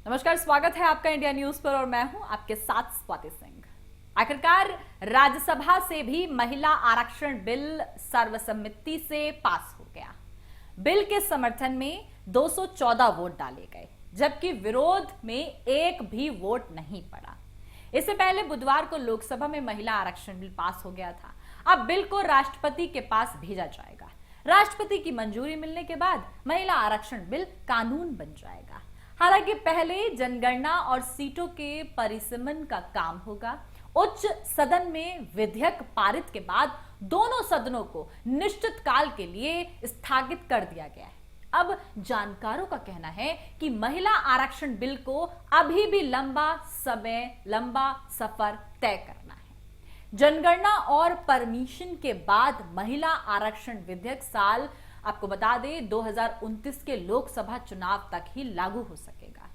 नमस्कार, स्वागत है आपका इंडिया न्यूज पर और मैं हूं आपके साथ स्वाति सिंह। आखिरकार राज्यसभा से भी महिला आरक्षण बिल सर्वसम्मति से पास हो गया। बिल के समर्थन में 214 वोट डाले गए, जबकि विरोध में एक भी वोट नहीं पड़ा। इससे पहले बुधवार को लोकसभा में महिला आरक्षण बिल पास हो गया था। अब बिल को राष्ट्रपति के पास भेजा जाएगा। राष्ट्रपति की मंजूरी मिलने के बाद महिला आरक्षण बिल कानून बन जाएगा। हालांकि पहले जनगणना और सीटों के परिसीमन का काम होगा। उच्च सदन में विधेयक पारित के बाद दोनों सदनों को निश्चित काल के लिए स्थगित कर दिया गया है। अब जानकारों का कहना है कि महिला आरक्षण बिल को अभी भी लंबा सफर तय करना है। जनगणना और परमिशन के बाद महिला आरक्षण विधेयक साल आपको बता दें 2029 के लोकसभा चुनाव तक ही लागू हो सकेगा।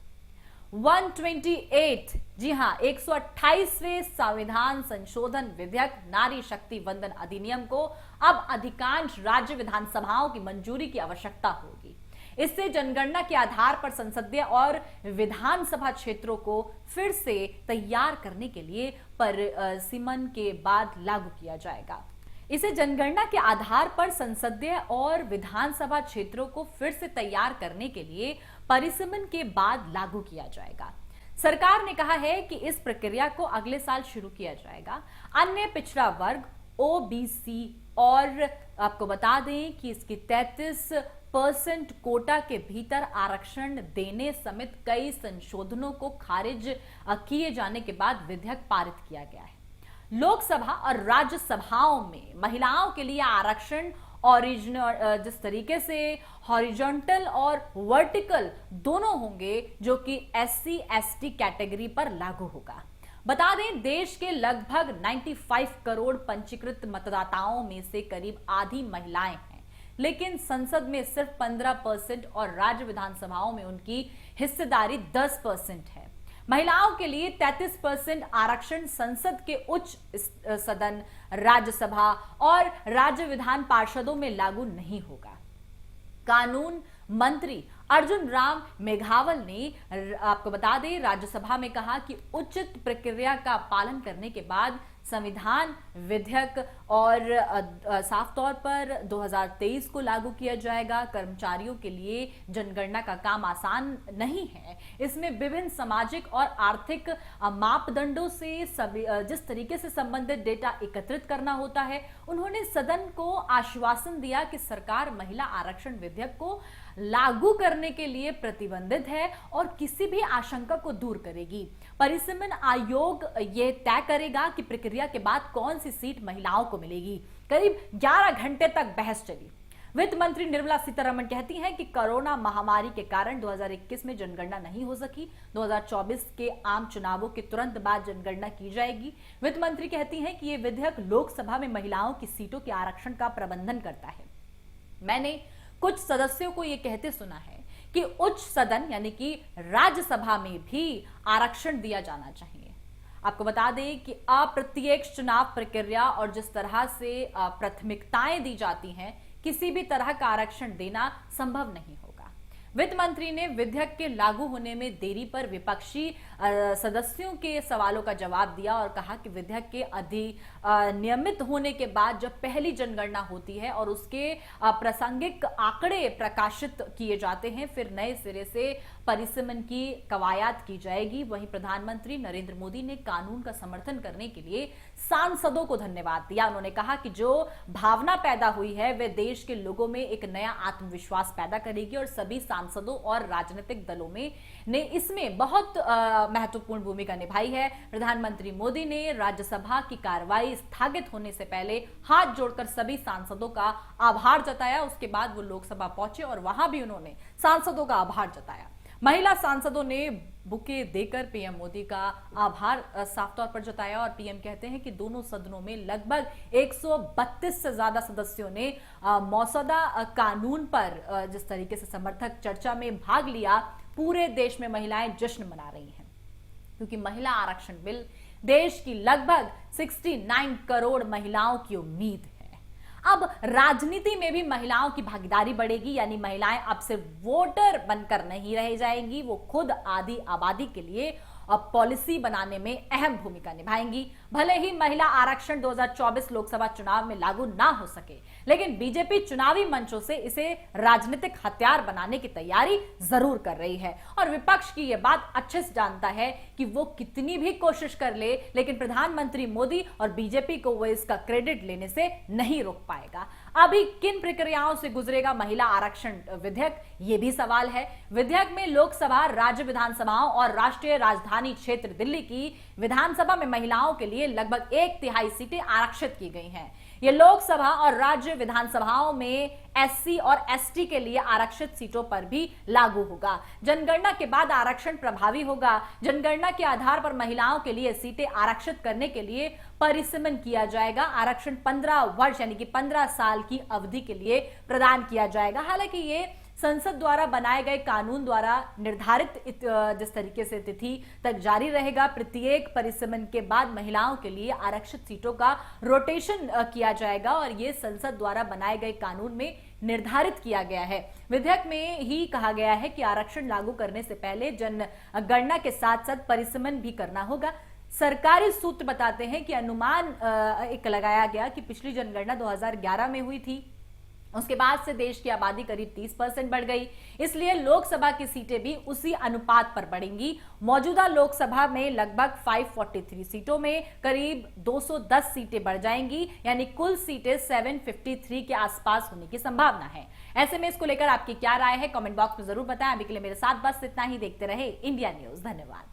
128 जी हां 128वें संविधान संशोधन विधेयक नारी शक्ति वंदन अधिनियम को अब अधिकांश राज्य विधानसभाओं की मंजूरी की आवश्यकता होगी। इससे जनगणना के आधार पर संसदीय और विधानसभा क्षेत्रों को फिर से तैयार करने के लिए परिसीमन के बाद लागू किया जाएगा। इसे जनगणना के आधार पर संसदीय और विधानसभा क्षेत्रों को फिर से तैयार करने के लिए परिसीमन के बाद लागू किया जाएगा। सरकार ने कहा है कि इस प्रक्रिया को अगले साल शुरू किया जाएगा। अन्य पिछड़ा वर्ग ओबीसी और आपको बता दें कि इसकी 33% कोटा के भीतर आरक्षण देने समेत कई संशोधनों को खारिज किए जाने के बाद विधेयक पारित किया गया है। लोकसभा और राज्यसभाओं में महिलाओं के लिए आरक्षण ओरिजिनल जिस तरीके से हॉरिजॉन्टल और वर्टिकल दोनों होंगे, जो कि एससी एसटी कैटेगरी पर लागू होगा। बता दें देश के लगभग 95 करोड़ पंजीकृत मतदाताओं में से करीब आधी महिलाएं हैं, लेकिन संसद में सिर्फ 15% और राज्य विधानसभाओं में उनकी हिस्सेदारी 10% है। महिलाओं के लिए 33% आरक्षण संसद के उच्च सदन, राज्यसभा और राज्य विधान पार्षदों में लागू नहीं होगा। कानून मंत्री अर्जुन राम मेघवाल ने आपको बता दें राज्यसभा में कहा कि उचित प्रक्रिया का पालन करने के बाद संविधान विधेयक और साफ तौर पर 2023 को लागू किया जाएगा। कर्मचारियों के लिए जनगणना का काम आसान नहीं है। इसमें विभिन्न सामाजिक और आर्थिक मापदंडों से जिस तरीके से संबंधित डेटा एकत्रित करना होता है। उन्होंने सदन को आश्वासन दिया कि सरकार महिला आरक्षण विधेयक को लागू करने के लिए प्रतिबद्ध है और किसी भी आशंका को दूर करेगी। परिसीमन आयोग यह तय करेगा कि प्रक्रिया के बाद कौन सी सीट महिलाओं को मिलेगी। करीब 11 घंटे तक बहस चली। वित्त मंत्री निर्मला सीतारमण कहती हैं कि कोरोना महामारी के कारण 2021 में जनगणना नहीं हो सकी। 2024 के आम चुनावों के तुरंत बाद जनगणना की जाएगी। वित्त मंत्री कहती हैं कि यह विधेयक लोकसभा में महिलाओं की सीटों के आरक्षण का प्रबंधन करता है। मैंने कुछ सदस्यों को यह कहते सुना है कि उच्च सदन यानी कि राज्यसभा में भी आरक्षण दिया जाना चाहिए। आपको बता दें कि अप्रत्यक्ष चुनाव प्रक्रिया और जिस तरह से प्राथमिकताएं दी जाती हैं, किसी भी तरह का आरक्षण देना संभव नहीं होगा। वित्त मंत्री ने विधेयक के लागू होने में देरी पर विपक्षी सदस्यों के सवालों का जवाब दिया और कहा कि विधेयक के नियमित होने के बाद जब पहली जनगणना होती है और उसके प्रासंगिक आंकड़े प्रकाशित किए जाते हैं, फिर नए सिरे से परिसीमन की कवायद की जाएगी। वहीं प्रधानमंत्री नरेंद्र मोदी ने कानून का समर्थन करने के लिए सांसदों को धन्यवाद दिया। उन्होंने कहा कि जो भावना पैदा हुई है वह देश के लोगों में एक नया आत्मविश्वास पैदा करेगी और सभी सांसदों और राजनीतिक दलों ने इसमें बहुत महत्वपूर्ण भूमिका निभाई है। प्रधानमंत्री मोदी ने राज्यसभा की कार्रवाई स्थगित होने से पहले हाथ जोड़कर सभी सांसदों का आभार जताया। उसके बाद वो लोकसभा पहुंचे और वहां भी उन्होंने सांसदों का आभार जताया। महिला सांसदों ने बुके देकर पीएम मोदी का आभार साफ तौर पर जताया और पीएम कहते हैं कि दोनों सदनों में लगभग 132 से ज्यादा सदस्यों ने मसौदा कानून पर जिस तरीके से समर्थक चर्चा में भाग लिया, पूरे देश में महिलाएं जश्न मना रही हैं, क्योंकि महिला आरक्षण बिल देश की लगभग 69 करोड़ महिलाओं की उम्मीद है। अब राजनीति में भी महिलाओं की भागीदारी बढ़ेगी, यानी महिलाएं अब सिर्फ वोटर बनकर नहीं रह जाएंगी, वो खुद आधी आबादी के लिए अब पॉलिसी बनाने में अहम भूमिका निभाएंगी। भले ही महिला आरक्षण 2024 लोकसभा चुनाव में लागू ना हो सके, लेकिन बीजेपी चुनावी मंचों से इसे राजनीतिक हथियार बनाने की तैयारी जरूर कर रही है और विपक्ष की यह बात अच्छे से जानता है कि वो कितनी भी कोशिश कर ले, लेकिन प्रधानमंत्री मोदी और बीजेपी को वो इसका क्रेडिट लेने से नहीं रोक पाएगा। अभी किन प्रक्रियाओं से गुजरेगा महिला आरक्षण विधेयक, ये भी सवाल है। विधेयक में लोकसभा, राज्य विधानसभाओं और राष्ट्रीय राजधानी क्षेत्र दिल्ली की विधानसभा में महिलाओं के लिए लगभग 1/3 सीटें आरक्षित की गई हैं। ये लोकसभा और राज्य विधानसभाओं में एससी और एसटी के लिए आरक्षित सीटों पर भी लागू होगा। जनगणना के बाद आरक्षण प्रभावी होगा। जनगणना के आधार पर महिलाओं के लिए सीटें आरक्षित करने के लिए परिसीमन किया जाएगा। आरक्षण 15 वर्ष यानी कि 15 साल की अवधि के लिए प्रदान किया जाएगा। हालांकि ये संसद द्वारा बनाए गए कानून द्वारा निर्धारित जिस तरीके से तिथि तक जारी रहेगा। प्रत्येक परिसीमन के बाद महिलाओं के लिए आरक्षित सीटों का रोटेशन किया जाएगा और यह संसद द्वारा बनाए गए कानून में निर्धारित किया गया है। विधेयक में ही कहा गया है कि आरक्षण लागू करने से पहले जनगणना के साथ साथ परिसीमन भी करना होगा। सरकारी सूत्र बताते हैं कि अनुमान एक लगाया गया कि पिछली जनगणना 2011 में हुई थी, उसके बाद से देश की आबादी करीब 30% बढ़ गई, इसलिए लोकसभा की सीटें भी उसी अनुपात पर बढ़ेंगी। मौजूदा लोकसभा में लगभग 543 सीटों में करीब 210 सीटें बढ़ जाएंगी, यानी कुल सीटें 753 के आसपास होने की संभावना है। ऐसे में इसको लेकर आपकी क्या राय है, कमेंट बॉक्स में जरूर बताएं। अभी के लिए मेरे साथ बस इतना ही। देखते रहे इंडिया न्यूज। धन्यवाद।